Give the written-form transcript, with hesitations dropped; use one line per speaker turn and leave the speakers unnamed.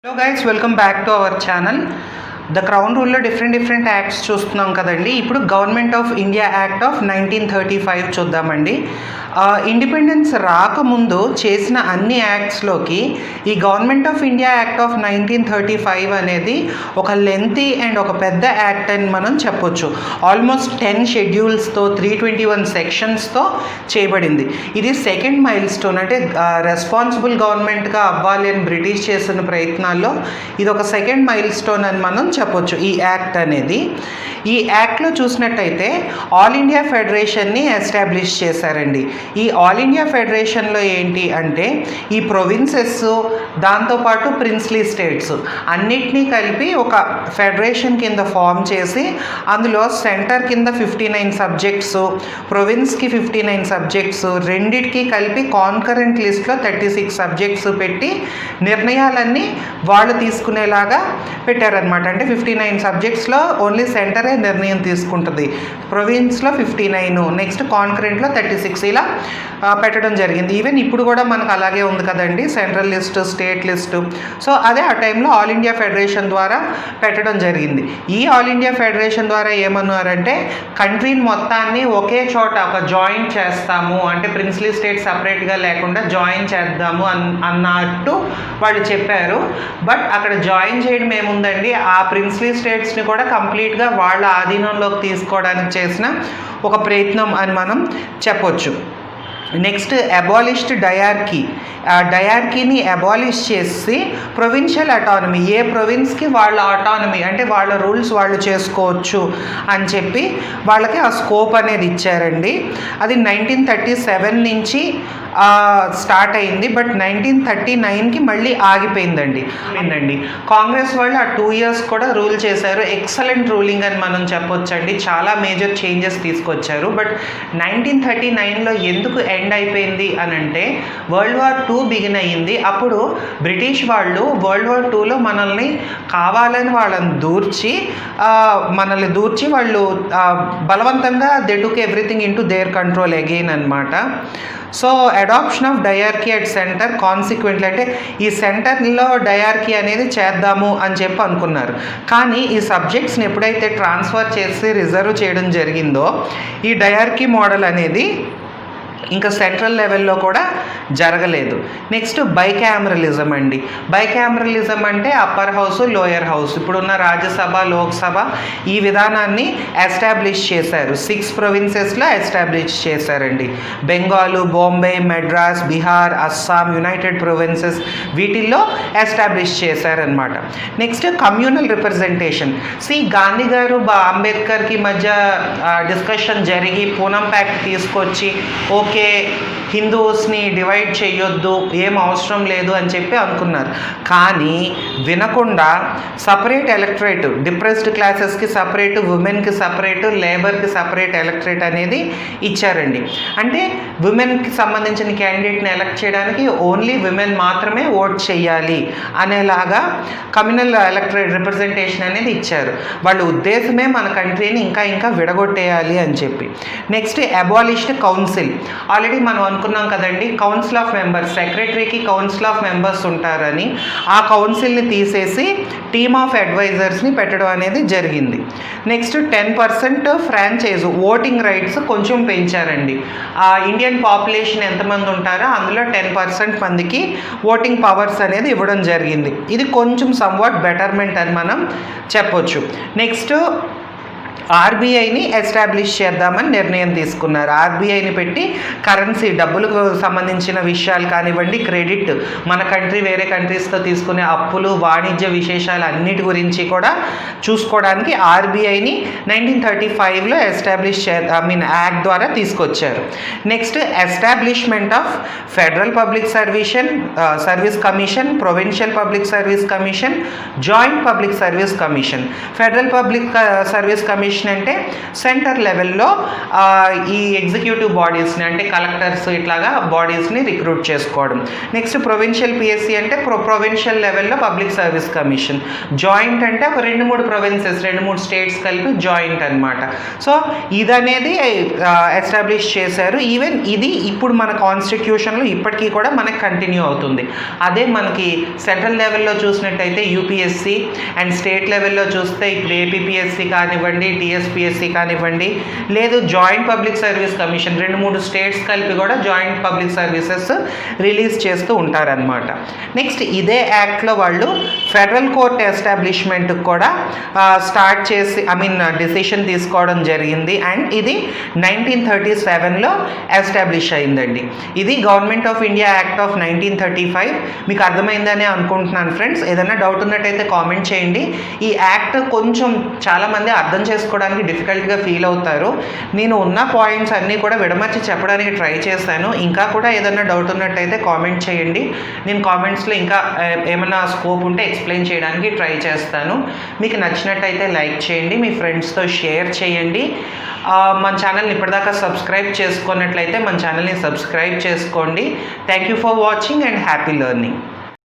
Hello guys, welcome back to our channel. The crown రూల్లో different acts చూస్తున్నాం కదండి. ఇప్పుడు government of India act of 1935 చూద్దామండి. Independence రాకముందు చేసిన అన్ని యాక్ట్స్లోకి ఈ government of India act of 1935 అనేది ఒక లెంతీ అండ్ ఒక పెద్ద యాక్ట్ అని మనం చెప్పొచ్చు. ఆల్మోస్ట్ 10 షెడ్యూల్స్తో 321 సెక్షన్స్తో చేయబడింది. ఇది సెకండ్ మైల్ స్టోన్, అంటే రెస్పాన్సిబుల్ గవర్నమెంట్గా అవ్వాలి అని బ్రిటిష్ చేసిన ప్రయత్నాల్లో ఇది ఒక సెకండ్ మైల్ స్టోన్ అని మనం చెప్పొచ్చు ఈ యాక్ట్ అనేది. ఈ యాక్ట్లో చూసినట్టయితే ఆల్ ఇండియా ఫెడరేషన్ని ఎస్టాబ్లిష్ చేశారండి. ఈ ఆల్ ఇండియా ఫెడరేషన్లో ఏంటి అంటే ఈ ప్రొవిన్సెస్ దాంతోపాటు ప్రిన్స్లీ స్టేట్స్ అన్నిటినీ కలిపి ఒక ఫెడరేషన్ కింద ఫామ్ చేసి అందులో సెంటర్ కింద 59 సబ్జెక్ట్స్, ప్రొవిన్స్కి 59 సబ్జెక్ట్స్, రెండిటికి కలిపి కాన్కరెంట్ లిస్ట్లో 36 సబ్జెక్ట్స్ పెట్టి నిర్ణయాలన్నీ వాళ్ళు తీసుకునేలాగా పెట్టారనమాట. అంటే 59 సబ్జెక్ట్స్లో ఓన్లీ సెంటరే నిర్ణయం తీసుకుంటుంది, ప్రొవిన్స్లో 59, నెక్స్ట్ కాన్కరెంట్లో 36 ఇలా పెట్టడం జరిగింది. ఈవెన్ ఇప్పుడు కూడా మనకు అలాగే ఉంది కదండి, central list, state list. So అదే ఆ టైంలో ఆల్ ఇండియా ఫెడరేషన్ ద్వారా పెట్టడం జరిగింది. ఈ ఆల్ ఇండియా ఫెడరేషన్ ద్వారా ఏమన్నారంటే కంట్రీని మొత్తాన్ని ఒకే చోట ఒక జాయింట్ చేస్తాము, అంటే ప్రిన్స్లీ స్టేట్ సపరేట్గా లేకుండా జాయిన్ చేద్దాము అన్నట్టు వాళ్ళు చెప్పారు. బట్ అక్కడ జాయిన్ చేయడం ఏముందండి, ఆ ప్రిన్స్లీ స్టేట్స్ని కూడా కంప్లీట్గా వాళ్ళ ఆధీనంలోకి తీసుకోవడానికి చేసిన ఒక ప్రయత్నం అని మనం చెప్పొచ్చు. Next abolished dyarchy. ఆ డయార్కీని అబాలిష్ చేసి ప్రొవిన్షియల్ అటానమీ, ఏ ప్రొవిన్స్కి వాళ్ళ అటానమీ అంటే వాళ్ళ రూల్స్ వాళ్ళు చేసుకోవచ్చు అని చెప్పి వాళ్ళకి ఆ స్కోప్ అనేది ఇచ్చారండి. అది 1937 నుంచి స్టార్ట్ అయింది. బట్ 1939కి మళ్ళీ ఆగిపోయిందండి. కాంగ్రెస్ వాళ్ళు ఆ 2 years కూడా రూల్ చేశారు. ఎక్సలెంట్ రూలింగ్ అని మనం చెప్పొచ్చండి. చాలా మేజర్ చేంజెస్ తీసుకొచ్చారు. బట్ 1939లో ఎందుకు ఎండ్ అయిపోయింది అని అంటే వరల్డ్ వార్ 2 బిగిన్ అయ్యింది. అప్పుడు బ్రిటిష్ వాళ్ళు వరల్డ్ వార్ 2లో మనల్ని కావాలని వాళ్ళని దూర్చి వాళ్ళు బలవంతంగా they took everything into their control again అనమాట. So adoption of diarchy at centre consequently, అంటే ఈ సెంటర్లో డయార్కీ అనేది చేద్దాము అని చెప్పి అనుకున్నారు. కానీ ఈ సబ్జెక్ట్స్ని ఎప్పుడైతే ట్రాన్స్ఫర్ చేసి రిజర్వ్ చేయడం జరిగిందో ఈ డయార్కీ మోడల్ అనేది ఇంకా సెంట్రల్ లెవెల్లో కూడా జరగలేదు. నెక్స్ట్ బైకామరలిజం అండి. బైకామరలిజం అంటే అప్పర్ హౌస్, లోయర్ హౌస్. ఇప్పుడున్న రాజ్యసభ, లోక్సభ ఈ విధానాన్ని ఎస్టాబ్లిష్ చేశారు. 6 ప్రొవిన్సెస్లో ఎస్టాబ్లిష్ చేశారండి. బెంగాలు, బాంబే, మెడ్రాస్, బీహార్, అస్సాం, యునైటెడ్ ప్రొవిన్సెస్ వీటిల్లో ఎస్టాబ్లిష్ చేశారనమాట. Next communal representation. గాంధీ గారు అంబేద్కర్కి మధ్య డిస్కషన్ జరిగి పూనం ప్యాక్ట్ తీసుకొచ్చి ఓకే హిందూస్ని డివైడ్ చేయొద్దు, ఏం అవసరం లేదు అని చెప్పి అనుకున్నారు. కానీ వినకుండా సపరేట్ ఎలక్టరేట్, డిప్రెస్డ్ క్లాసెస్కి సపరేటు, ఉమెన్కి సపరేటు, లేబర్కి సపరేట్ ఎలక్టరేట్ అనేది ఇచ్చారండి. అంటే ఉమెన్కి సంబంధించిన క్యాండిడేట్ని ఎలక్ట్ చేయడానికి ఓన్లీ విమెన్ మాత్రమే ఓట్ చేయాలి అనేలాగా కమ్యూనల్ ఎలక్టరేట్ రిప్రజెంటేషన్ అనేది ఇచ్చారు. వాళ్ళ ఉద్దేశమే మన కంట్రీని ఇంకా విడగొట్టేయాలి అని చెప్పి. Next abolished council. ఆల్రెడీ మనం అనుకున్నాం కదండి, కౌన్సిల్ ఆఫ్ మెంబర్స్, సెక్రటరీకి కౌన్సిల్ ఆఫ్ మెంబర్స్ ఉంటారని. ఆ కౌన్సిల్ని తీసేసి టీమ్ ఆఫ్ అడ్వైజర్స్ని పెట్టడం అనేది జరిగింది. నెక్స్ట్ 10% ఫ్రాంచైజ్ ఓటింగ్ రైట్స్ కొంచెం పెంచారండి. ఇండియన్ పాపులేషన్ ఎంతమంది ఉంటారో అందులో 10% మందికి ఓటింగ్ పవర్స్ అనేది ఇవ్వడం జరిగింది. ఇది కొంచెం సమ్వాట్ బెటర్మెంట్ అని మనం చెప్పొచ్చు. నెక్స్ట్ ఆర్బీఐని ఎస్టాబ్లిష్ చేద్దామని నిర్ణయం తీసుకున్నారు. ఆర్బీఐని పెట్టి కరెన్సీ, డబ్బులకు సంబంధించిన విషయాలు కానివ్వండి, క్రెడిట్, మన కంట్రీ వేరే కంట్రీస్తో తీసుకునే అప్పులు, వాణిజ్య విశేషాలు అన్నిటి గురించి కూడా చూసుకోవడానికి ఆర్బీఐని 1935లో ఎస్టాబ్లిష్ యాక్ట్ ద్వారా తీసుకొచ్చారు. Next establishment of federal public service commission, provincial public service commission, joint public service commission. Federal public service commission commission అంటే సెంటర్ లెవెల్లో ఈ ఎగ్జిక్యూటివ్ బాడీస్ని అంటే కలెక్టర్స్ ఇట్లాగా బాడీస్ని రిక్రూట్ చేసుకోవడం. నెక్స్ట్ ప్రొవిన్షియల్ పిఎస్సి అంటే ప్రొవిన్షియల్ లెవెల్లో పబ్లిక్ సర్వీస్ కమిషన్. జాయింట్ అంటే ఒక 2-3 ప్రొవిన్సెస్ 2-3 స్టేట్స్ కలిపి జాయింట్ అనమాట. సో ఇదనేది ఎస్టాబ్లిష్ చేశారు. ఈవెన్ ఇది ఇప్పుడు మన కాన్స్టిట్యూషన్లో ఇప్పటికీ కూడా మనకి కంటిన్యూ అవుతుంది. అదే మనకి సెంట్రల్ లెవెల్లో చూసినట్టయితే యూపీఎస్సి అండ్ స్టేట్ లెవెల్లో చూస్తే ఇప్పుడు ఏపీపీఎస్సి కానివ్వండి, టీఎస్పీఎస్సి కానివ్వండి, లేదు joint public service commission 2-3 states కలిపి కూడా జాయింట్ పబ్లిక్ సర్వీసెస్ రిలీజ్ చేస్తూ ఉంటారనమాట. నెక్స్ట్ ఇదే యాక్ట్లో వాళ్ళు ఫెడరల్ కోర్ట్ ఎస్టాబ్లిష్మెంట్కి కూడా స్టార్ట్ చేసి డిసిషన్ తీసుకోవడం జరిగింది. అండ్ ఇది 1937లో ఎస్టాబ్లిష్ అయిందండి. ఇది government of India act of 1935. మీకు అర్థమైందనే అనుకుంటున్నాను ఫ్రెండ్స్. ఏదైనా డౌట్ ఉన్నట్టయితే కామెంట్ చేయండి. ఈ యాక్ట్ కొంచెం చాలామంది అర్థం చేసుకోవడానికి డిఫికల్ట్గా ఫీల్ అవుతారు. నేను ఉన్న పాయింట్స్ అన్నీ కూడా విడమర్చి చెప్పడానికి ట్రై చేశాను. ఇంకా కూడా ఏదైనా డౌట్ ఉన్నట్టయితే కామెంట్ చేయండి. నేను కామెంట్స్లో ఇంకా ఏమైనా స్కోప్ ఉంటే ఎక్స్ప్లెయిన్ చేయడానికి ట్రై చేస్తాను. మీకు నచ్చినట్టయితే లైక్ చేయండి, మీ ఫ్రెండ్స్తో షేర్ చేయండి. మన ఛానల్ని ఇప్పటిదాకా సబ్స్క్రైబ్ చేసుకున్నట్లయితే మన ఛానల్ని సబ్స్క్రైబ్ చేసుకోండి. Thank you for watching and happy learning.